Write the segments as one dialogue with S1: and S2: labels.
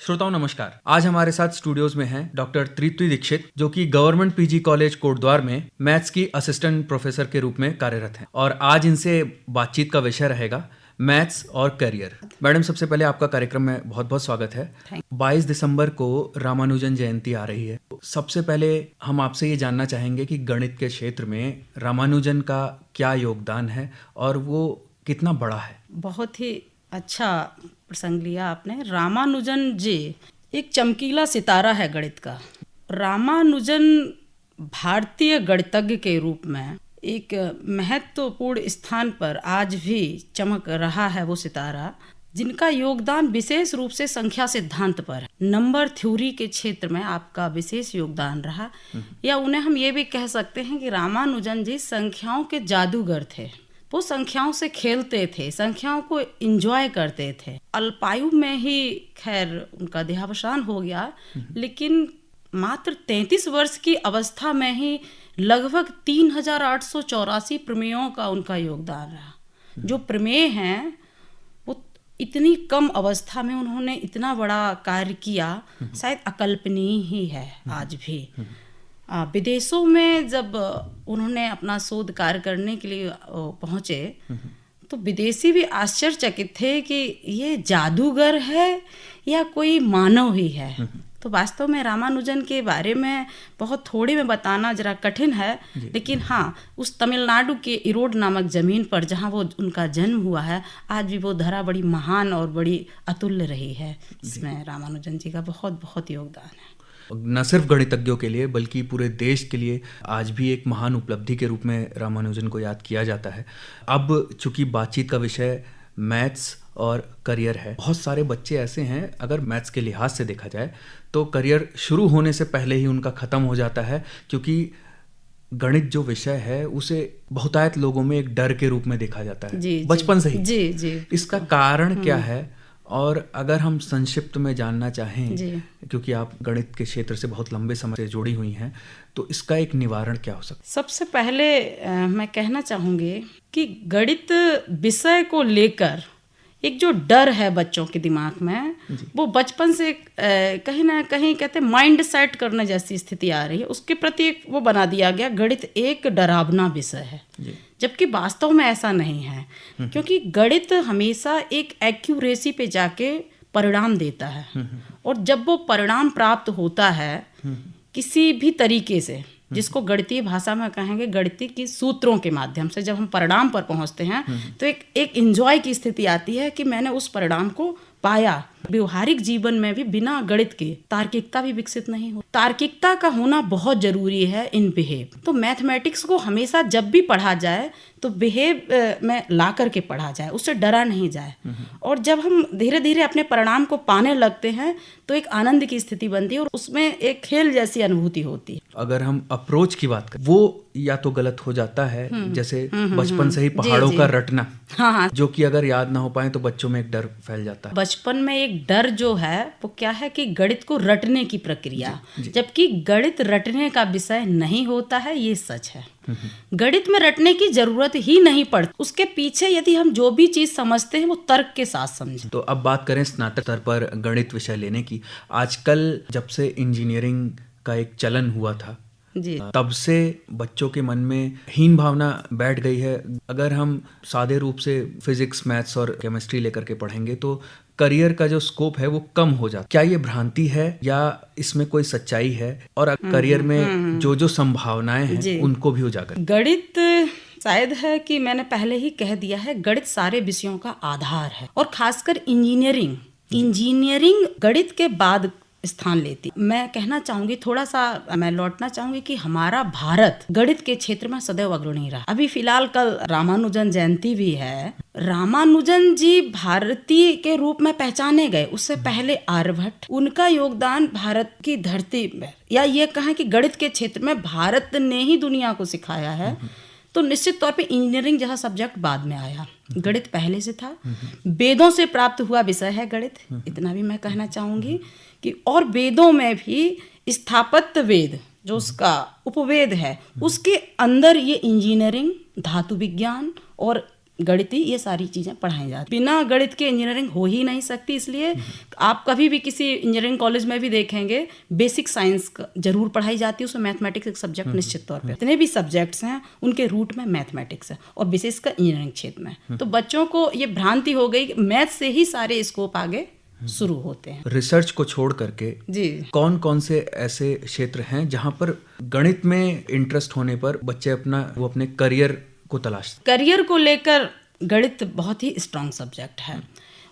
S1: श्रोताओं नमस्कार। आज हमारे साथ स्टूडियोज में हैं डॉक्टर तृप्ति दीक्षित, जो कि गवर्नमेंट पीजी कॉलेज कोटद्वार में मैथ्स की असिस्टेंट प्रोफेसर के रूप में कार्यरत हैं और आज इनसे बातचीत का विषय रहेगा मैथ्स और करियर। मैडम, सबसे पहले आपका कार्यक्रम में बहुत बहुत स्वागत है। 22 दिसंबर को रामानुजन जयंती आ रही है। सबसे पहले हम आपसे ये जानना चाहेंगे कि गणित के क्षेत्र में रामानुजन का क्या योगदान है और वो कितना बड़ा है।
S2: बहुत ही अच्छा प्रसंग लिया आपने। रामानुजन जी एक चमकीला सितारा है गणित का। रामानुजन भारतीय गणितज्ञ के रूप में एक महत्वपूर्ण स्थान पर आज भी चमक रहा है वो सितारा, जिनका योगदान विशेष रूप से संख्या सिद्धांत पर, नंबर थ्योरी के क्षेत्र में आपका विशेष योगदान रहा। या उन्हें हम ये भी कह सकते हैं कि रामानुजन जी संख्याओं के जादूगर थे। वो संख्याओं से खेलते थे, संख्याओं को एंजॉय करते थे। अल्पायु में ही खैर उनका देहावसान हो गया, लेकिन मात्र 33 वर्ष की अवस्था में ही लगभग 3884 प्रमेयों का उनका योगदान रहा। जो प्रमेय हैं वो इतनी कम अवस्था में उन्होंने इतना बड़ा कार्य किया, शायद अकल्पनीय ही है आज भी। विदेशों में जब उन्होंने अपना शोध कार्य करने के लिए पहुंचे तो विदेशी भी आश्चर्यचकित थे कि ये जादूगर है या कोई मानव ही है। तो वास्तव में रामानुजन के बारे में बहुत थोड़े में बताना जरा कठिन है, लेकिन हाँ, उस तमिलनाडु के इरोड नामक ज़मीन पर जहाँ वो उनका जन्म हुआ है, आज भी वो धरा बड़ी महान और बड़ी अतुल्य रही है। इसमें रामानुजन जी का बहुत बहुत योगदान है।
S1: न सिर्फ गणितज्ञों के लिए बल्कि पूरे देश के लिए आज भी एक महान उपलब्धि के रूप में रामानुजन को याद किया जाता है। अब चूंकि बातचीत का विषय मैथ्स और करियर है, बहुत सारे बच्चे ऐसे हैं, अगर मैथ्स के लिहाज से देखा जाए तो करियर शुरू होने से पहले ही उनका ख़त्म हो जाता है, क्योंकि गणित जो विषय है उसे बहुतायत लोगों में एक डर के रूप में देखा जाता है बचपन से ही।
S2: जी।
S1: इसका कारण क्या है? और अगर हम संक्षिप्त में जानना चाहें, क्योंकि आप गणित के क्षेत्र से बहुत लंबे समय से जुड़ी हुई हैं, तो इसका एक निवारण क्या हो सकता है?
S2: सबसे पहले मैं कहना चाहूँगी कि गणित विषय को लेकर एक जो डर है बच्चों के दिमाग में, वो बचपन से कहीं ना कहीं कहते माइंड सेट करने जैसी स्थिति आ रही है। उसके प्रति एक वो बना दिया गया, गणित एक डरावना विषय है, जबकि वास्तव में ऐसा नहीं है। क्योंकि गणित हमेशा एक एक्यूरेसी पे जाके परिणाम देता है, और जब वो परिणाम प्राप्त होता है किसी भी तरीके से, जिसको गणितीय भाषा में कहेंगे गणितीय की सूत्रों के माध्यम से, जब हम परिणाम पर पहुंचते हैं तो एक एंजॉय की स्थिति आती है कि मैंने उस परिणाम को पाया। व्यवहारिक जीवन में भी बिना गणित के तार्किकता भी विकसित नहीं हो। तार्किकता का होना बहुत जरूरी है इन बिहेव। तो मैथमेटिक्स को हमेशा जब भी पढ़ा जाए तो बिहेव में ला करके पढ़ा जाए, उससे डरा नहीं जाए। और जब हम धीरे धीरे अपने परिणाम को पाने लगते हैं तो एक आनंद की स्थिति बनती है और उसमें एक खेल जैसी अनुभूति होती है।
S1: अगर हम अप्रोच की बात करें, वो या तो गलत हो जाता है, जैसे बचपन से ही पहाड़ों का रटना, जो कि अगर याद ना हो पाए तो बच्चों में एक डर फैल जाता है।
S2: बचपन में एक डर जो है वो क्या है कि गणित को रटने की प्रक्रिया, जबकि गणित रटने का विषय नहीं होता है, ये सच है। गणित में रटने की जरूरत ही नहीं पड़ती। उसके पीछे यदि हम जो भी चीज समझते हैं वो तर्क के साथ समझें।
S1: तो अब बात करें स्नातक स्तर पर गणित विषय लेने की। आजकल जब से इंजीनियरिंग का एक चलन हुआ था, तब से बच्चों के मन में हीन भावना बैठ गई है। अगर हम सादे रूप से फिजिक्स, मैथ्स और केमिस्ट्री लेकर के पढ़ेंगे तो करियर का जो स्कोप है वो कम हो जाता है। क्या ये भ्रांति है या इसमें कोई सच्चाई है? और करियर में जो जो संभावनाएं हैं उनको भी उजागर।
S2: गणित शायद है कि मैंने पहले ही कह दिया है, गणित सारे विषयों का आधार है, और खासकर इंजीनियरिंग गणित के बाद स्थान लेती। मैं कहना चाहूंगी, थोड़ा सा मैं लौटना चाहूंगी कि हमारा भारत गणित के क्षेत्र में सदैव अग्रणी रहा। अभी फिलहाल कल रामानुजन जयंती भी है। रामानुजन जी भारतीय के रूप में पहचाने गए, उससे पहले आर्यभट्ट। उनका योगदान भारत की धरती में, या ये कहें कि गणित के क्षेत्र में भारत ने ही दुनिया को सिखाया है। तो निश्चित तौर पे इंजीनियरिंग जैसा सब्जेक्ट बाद में आया, गणित पहले से था। वेदों से प्राप्त हुआ विषय है गणित, इतना भी मैं कहना चाहूंगी कि, और वेदों में भी स्थापत्य वेद जो उसका उपवेद है, उसके अंदर ये इंजीनियरिंग, धातु विज्ञान और गणित ये सारी चीज़ें पढ़ाई जाती। बिना गणित के इंजीनियरिंग हो ही नहीं सकती, इसलिए आप कभी भी किसी इंजीनियरिंग कॉलेज में भी देखेंगे बेसिक साइंस जरूर पढ़ाई जाती है, उसमें मैथमेटिक्स एक सब्जेक्ट निश्चित तौर पे। जितने भी सब्जेक्ट्स हैं उनके रूट में मैथमेटिक्स है, और विशेषकर इंजीनियरिंग क्षेत्र में। तो बच्चों को ये भ्रांति हो गई कि मैथ से ही सारे स्कोप आगे शुरू होते हैं।
S1: रिसर्च को छोड़ करके
S2: जी,
S1: कौन कौन से ऐसे क्षेत्र हैं जहां पर गणित में इंटरेस्ट होने पर बच्चे अपने करियर को तलाशते?
S2: करियर को लेकर गणित बहुत ही स्ट्रांग सब्जेक्ट है।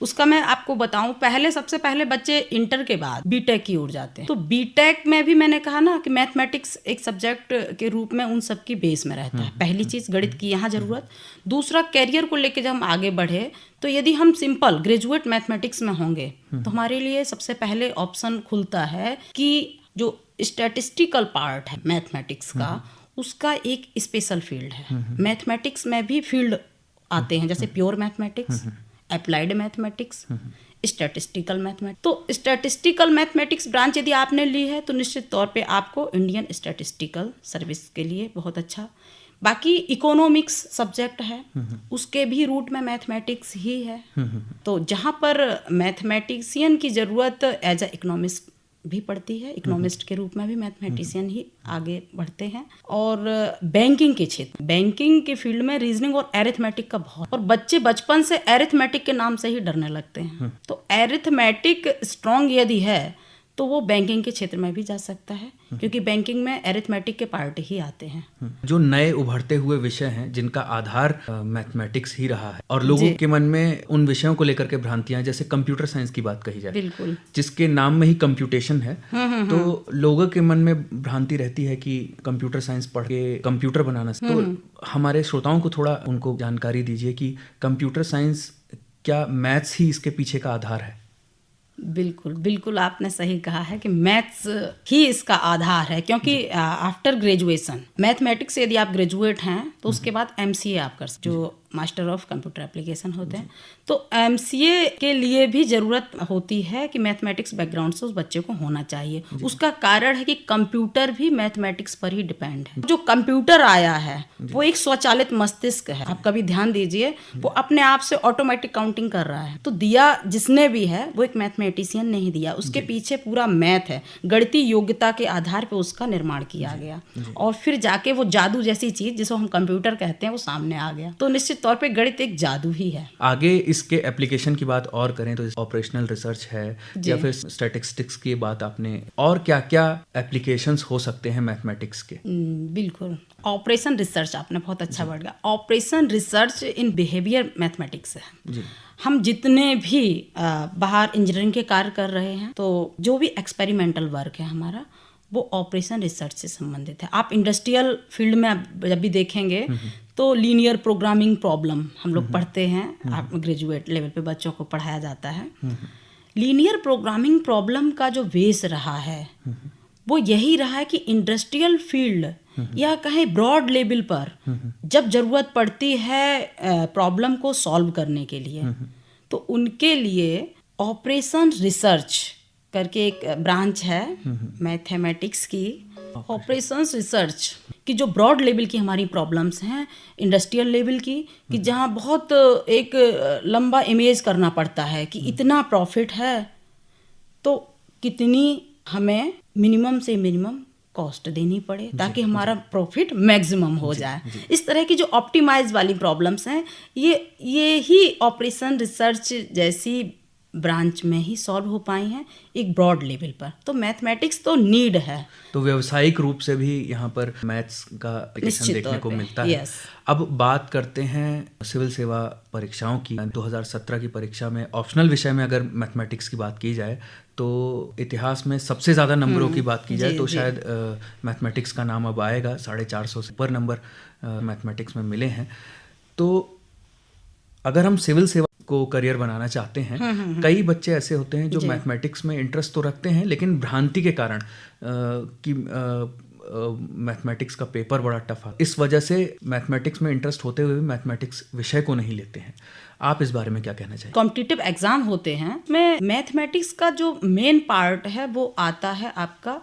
S2: उसका मैं आपको बताऊं, सबसे पहले बच्चे इंटर के बाद बीटेक की ओर जाते हैं। तो बीटेक में भी मैंने कहा ना कि मैथमेटिक्स एक सब्जेक्ट के रूप में उन सब की बेस में रहता है। पहली चीज़ गणित की यहाँ ज़रूरत। दूसरा, कैरियर को लेकर जब हम आगे बढ़े तो यदि हम सिंपल ग्रेजुएट मैथमेटिक्स में होंगे तो हमारे लिए सबसे पहले ऑप्शन खुलता है कि जो स्टैटिस्टिकल पार्ट है मैथमेटिक्स का, उसका एक स्पेशल फील्ड है। मैथमेटिक्स में भी फील्ड आते हैं, जैसे pure mathematics, applied mathematics, statistical mathematics. तो स्टैटिस्टिकल मैथमेटिक्स ब्रांच यदि आपने ली है तो निश्चित तौर पे आपको इंडियन स्टैटिस्टिकल सर्विस के लिए बहुत अच्छा। बाकी इकोनॉमिक्स सब्जेक्ट है, उसके भी रूट में मैथमेटिक्स ही है। तो जहाँ पर मैथमेटिशियन की ज़रूरत एज ए इकोनॉमिस्ट भी पड़ती है, इकोनॉमिस्ट के रूप में भी मैथमेटिशियन ही आगे बढ़ते हैं। और बैंकिंग के क्षेत्र, बैंकिंग के फील्ड में रीजनिंग और एरिथमेटिक का बहुत, और बच्चे बचपन से एरिथमेटिक के नाम से ही डरने लगते हैं। तो एरिथमेटिक स्ट्रांग यदि है तो वो बैंकिंग के क्षेत्र में भी जा सकता है, क्योंकि बैंकिंग में एरिथमेटिक के पार्ट ही आते हैं।
S1: जो नए उभरते हुए विषय हैं जिनका आधार मैथमेटिक्स ही रहा है, और लोगों के मन में उन विषयों को लेकर के भ्रांतियां, जैसे कंप्यूटर साइंस की बात कही जाए,
S2: बिल्कुल,
S1: जिसके नाम में ही कंप्यूटेशन है, तो लोगों के मन में भ्रांति रहती है कि कंप्यूटर साइंस पढ़ के कंप्यूटर बनाना। तो हमारे श्रोताओं को थोड़ा उनको जानकारी दीजिए कि कंप्यूटर साइंस क्या मैथ्स ही इसके पीछे का आधार है?
S2: बिल्कुल बिल्कुल, आपने सही कहा है कि मैथ्स ही इसका आधार है, क्योंकि आफ्टर ग्रेजुएशन मैथमेटिक्स से यदि आप ग्रेजुएट हैं तो उसके बाद एमसीए आप कर सकते, जो मास्टर ऑफ कंप्यूटर एप्लीकेशन होते हैं। तो एमसीए के लिए भी ज़रूरत होती है कि मैथमेटिक्स बैकग्राउंड से उस बच्चे को होना चाहिए। उसका कारण है कि कंप्यूटर भी मैथमेटिक्स पर ही डिपेंड है। जो कंप्यूटर आया है वो एक स्वचालित मस्तिष्क है, आप कभी ध्यान दीजिए, वो अपने आप से ऑटोमेटिक काउंटिंग कर रहा है। तो दिया जिसने भी है वो एक मैथमेटिशियन नहीं दिया, उसके पीछे पूरा मैथ है, गणितीय योग्यता के आधार पर उसका निर्माण किया गया, और फिर जाके वो जादू जैसी चीज़ जिसको हम कंप्यूटर कहते हैं वो सामने आ गया। तो निश्चित तौर पे गणित एक जादू ही है।
S1: आगे इसके एप्लीकेशन की बात और करें तो ऑपरेशनल रिसर्च है या फिर स्टैटिस्टिक्स की बात आपने, और क्या क्या एप्लीकेशंस हो सकते हैं मैथमेटिक्स के?
S2: बिल्कुल, ऑपरेशन रिसर्च आपने बहुत अच्छा वर्ड कहा। Operation research in behaviour mathematics है जी। हम जितने भी बाहर इंजीनियरिंग के कार्य कर रहे हैं, तो जो भी एक्सपेरिमेंटल वर्क है हमारा, वो ऑपरेशन रिसर्च से संबंधित है। आप इंडस्ट्रियल फील्ड में जब भी देखेंगे तो लीनियर प्रोग्रामिंग प्रॉब्लम हम लोग पढ़ते हैं, आप ग्रेजुएट लेवल पे बच्चों को पढ़ाया जाता है। लीनियर प्रोग्रामिंग प्रॉब्लम का जो बेस रहा है वो यही रहा है कि इंडस्ट्रियल फील्ड या कहें ब्रॉड लेवल पर जब जरूरत पड़ती है प्रॉब्लम को सॉल्व करने के लिए, तो उनके लिए ऑपरेशन रिसर्च करके एक ब्रांच है मैथमेटिक्स की, ऑपरेशंस रिसर्च की, जो ब्रॉड लेवल की हमारी प्रॉब्लम्स हैं, इंडस्ट्रियल लेवल की, कि जहाँ बहुत एक लंबा इमेज करना पड़ता है कि इतना प्रॉफिट है तो कितनी हमें मिनिमम से मिनिमम कॉस्ट देनी पड़े ताकि हमारा प्रॉफिट मैक्सिमम हो जाए। इस तरह की जो ऑप्टिमाइज वाली प्रॉब्लम्स हैं, ये ही ऑपरेशन रिसर्च जैसी ब्रांच में ही सॉल्व हो पाई हैं एक ब्रॉड लेवल पर। तो मैथमेटिक्स तो नीड है,
S1: तो व्यावसायिक रूप से भी यहाँ पर मैथ्स का एप्लीकेशन देखने को मिलता है। अब बात करते हैं सिविल सेवा परीक्षाओं की। 2017 की परीक्षा में ऑप्शनल विषय में अगर मैथमेटिक्स की बात की जाए तो इतिहास में सबसे ज़्यादा नंबरों की बात की जाए तो शायद मैथमेटिक्स का नाम अब आएगा। 450 से ऊपर नंबर मैथमेटिक्स में मिले हैं। तो अगर हम सिविल सेवा को करियर बनाना चाहते हैं, कई बच्चे ऐसे होते हैं जो मैथमेटिक्स में इंटरेस्ट तो रखते हैं लेकिन भ्रांति के कारण कि मैथमेटिक्स का पेपर बड़ा टफ है, इस वजह से मैथमेटिक्स में इंटरेस्ट होते हुए भी मैथमेटिक्स विषय को नहीं लेते हैं। आप इस बारे में क्या कहना चाहिए?
S2: कॉम्पिटिटिव एग्जाम होते हैं में मैथमेटिक्स का जो मेन पार्ट है वो आता है आपका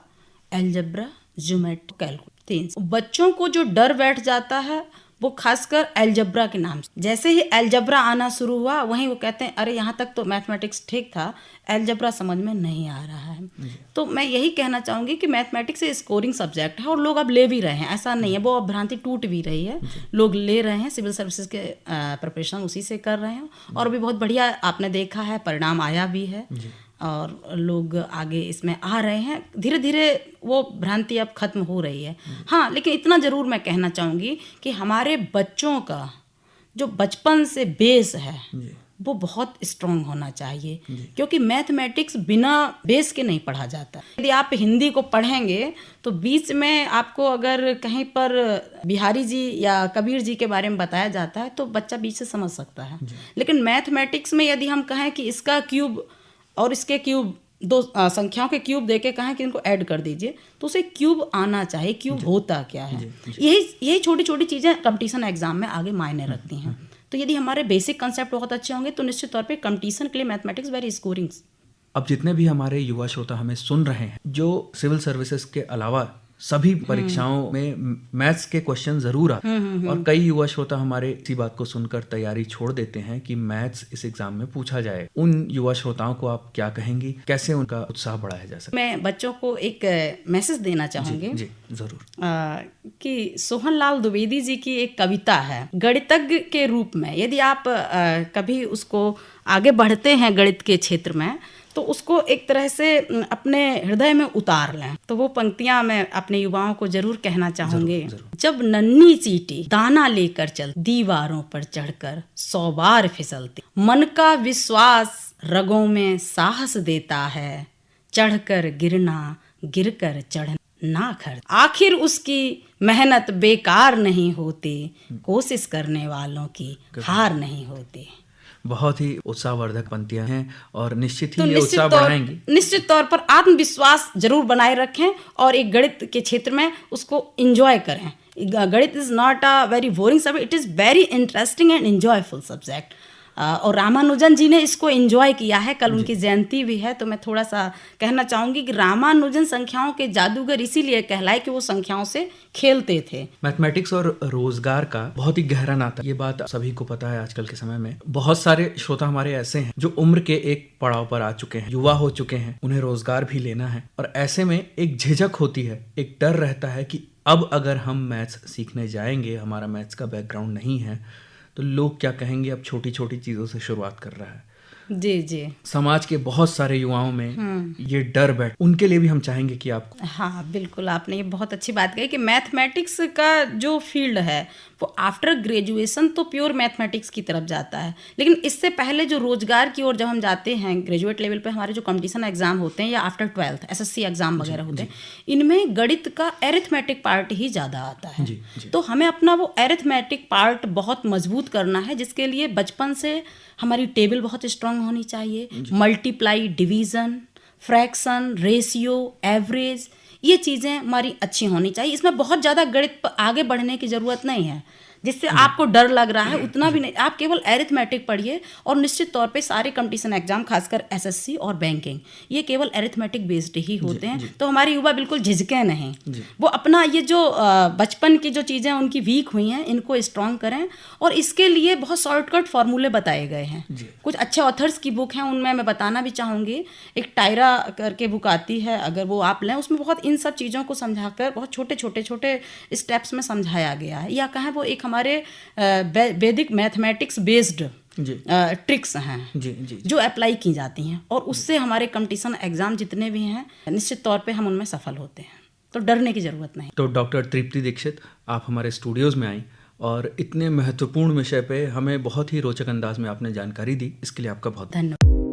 S2: अलजेब्रा, ज्योमेट्री, कैलकुलस। बच्चों को जो डर बैठ जाता है वो खासकर एलजब्रा के नाम से। जैसे ही एलजब्रा आना शुरू हुआ वहीं वो कहते हैं अरे यहाँ तक तो मैथमेटिक्स ठीक था, एलजब्रा समझ में नहीं आ रहा है। तो मैं यही कहना चाहूँगी कि मैथमेटिक्स एक स्कोरिंग सब्जेक्ट है और लोग अब ले भी रहे हैं, ऐसा नहीं है, वो अब भ्रांति टूट भी रही है, लोग ले रहे हैं, सिविल सर्विसेज के प्रिपरेशन उसी से कर रहे हैं और भी बहुत बढ़िया आपने देखा है परिणाम आया भी है और लोग आगे इसमें आ रहे हैं। धीरे धीरे वो भ्रांति अब खत्म हो रही है। हाँ, लेकिन इतना ज़रूर मैं कहना चाहूँगी कि हमारे बच्चों का जो बचपन से बेस है वो बहुत स्ट्रांग होना चाहिए, क्योंकि मैथमेटिक्स बिना बेस के नहीं पढ़ा जाता। यदि आप हिंदी को पढ़ेंगे तो बीच में आपको अगर कहीं पर बिहारी जी या कबीर जी के बारे में बताया जाता है तो बच्चा बीच से समझ सकता है, लेकिन मैथमेटिक्स में यदि हम कहें कि इसका क्यूब और इसके क्यूब दो संख्याओं के क्यूब देके कहें कि इनको ऐड कर दीजिए तो उसे क्यूब आना चाहिए, क्यूब होता क्या है। यही छोटी छोटी चीज़ें कंपटीशन एग्जाम में आगे मायने रखती हैं। तो यदि हमारे बेसिक कंसेप्ट बहुत अच्छे होंगे तो निश्चित तौर पे कंपटीशन के लिए मैथमेटिक्स वेरी स्कोरिंग।
S1: अब जितने भी हमारे युवा श्रोता हमें सुन रहे हैं जो सिविल सर्विसेज के अलावा सभी परीक्षाओं में मैथ्स के क्वेश्चन जरूर आते हैं और कई युवा श्रोता हमारे इसी बात को सुनकर तैयारी छोड़ देते हैं कि मैथ्स इस एग्जाम में पूछा जाए। उन युवा श्रोताओं को आप क्या कहेंगी, कैसे उनका उत्साह बढ़ाया जा सकता है? मैं
S2: बच्चों को एक मैसेज देना चाहूंगी।
S1: जी जरूर।
S2: कि सोहन लाल द्विवेदी जी की एक कविता है गणितज्ञ के रूप में, यदि आप कभी उसको आगे बढ़ते हैं गणित के क्षेत्र में तो उसको एक तरह से अपने हृदय में उतार लें। तो वो पंक्तियां मैं अपने युवाओं को जरूर कहना चाहूंगी। जब नन्ही चींटी दाना लेकर चल दीवारों पर चढ़कर 100 बार फिसलती, मन का विश्वास रगों में साहस देता है, चढ़कर गिरना गिरकर चढ़ना ना खर, आखिर उसकी मेहनत बेकार नहीं होती, कोशिश करने वालों की हार नहीं होती।
S1: बहुत ही उत्साहवर्धक पंक्तियां हैं और निश्चित ही ये उत्साह बढ़ाएंगी।
S2: निश्चित तौर पर आत्मविश्वास जरूर बनाए रखें और एक गणित के क्षेत्र में उसको एंजॉय करें। गणित is not a very boring subject, it is very interesting and enjoyful subject. और रामानुजन जी ने इसको एंजॉय किया है, कल उनकी जयंती भी है, तो मैं थोड़ा सा कहना चाहूँगी कि रामानुजन संख्याओं के जादूगर इसीलिए कहलाए कि वो संख्याओं से खेलते थे।
S1: मैथमेटिक्स और रोजगार का बहुत ही गहरा नाता, ये बात सभी को पता है। आजकल के समय में बहुत सारे श्रोता हमारे ऐसे हैं जो उम्र के एक पड़ाव पर आ चुके हैं, युवा हो चुके हैं, उन्हें रोजगार भी लेना है और ऐसे में एक झिझक होती है, एक डर रहता है कि अब अगर हम मैथ्स सीखने जाएंगे, हमारा मैथ्स का बैकग्राउंड नहीं है तो लोग क्या कहेंगे। अब छोटी छोटी चीज़ों से शुरुआत कर रहा है।
S2: जी
S1: समाज के बहुत सारे युवाओं में ये डर बैठ, उनके लिए भी हम चाहेंगे कि आप।
S2: हाँ बिल्कुल, आपने ये बहुत अच्छी बात कही कि मैथमेटिक्स का जो फील्ड है वो आफ्टर ग्रेजुएशन तो प्योर मैथमेटिक्स की तरफ जाता है, लेकिन इससे पहले जो रोजगार की ओर जब हम जाते हैं ग्रेजुएट लेवल पे, हमारे जो कंपटीशन एग्जाम होते हैं या आफ्टर 12th SSC एग्जाम वगैरह होते हैं, इनमें गणित का एरिथमेटिक पार्ट ही ज़्यादा आता है। तो हमें अपना वो एरिथमेटिक पार्ट बहुत मजबूत करना है, जिसके लिए बचपन से हमारी टेबल बहुत स्ट्रांग होनी चाहिए, multiply, division, fraction, ratio, average, ये चीज़ें हमारी अच्छी होनी चाहिए। इसमें बहुत ज़्यादा गणित आगे बढ़ने की ज़रूरत नहीं है, जिससे आपको डर लग रहा है उतना भी नहीं, आप केवल एरिथमेटिक पढ़िए और निश्चित तौर पे सारे कंपटीशन एग्जाम खासकर SSC और बैंकिंग ये केवल एरिथमेटिक बेस्ड ही होते हैं। तो हमारे युवा बिल्कुल झिझकें नहीं, वो अपना ये जो बचपन की जो चीज़ें उनकी वीक हुई हैं इनको स्ट्रॉन्ग करें और इसके लिए बहुत शॉर्टकट फार्मूले बताए गए हैं। कुछ अच्छे ऑथर्स की बुक हैं, उनमें मैं बताना भी चाहूँगी। एक टायरा करके बुक आती है, अगर वो आप लें, उसमें बहुत इन सब चीज़ों को समझाकर बहुत छोटे स्टेप्स में समझाया गया है। या कहें वो एक हमारे वैदिक मैथमेटिक्स बेस्ड ट्रिक्स हैं जो अप्लाई की जाती हैं और उससे हमारे कंपटीशन एग्जाम जितने भी हैं निश्चित तौर पे हम उनमें सफल होते हैं, तो डरने की ज़रूरत नहीं।
S1: तो डॉक्टर तृप्ति दीक्षित, आप हमारे स्टूडियोज़ में आई और इतने महत्वपूर्ण विषय पे हमें बहुत ही रोचक अंदाज में आपने जानकारी दी, इसके लिए आपका बहुत
S2: धन्यवाद।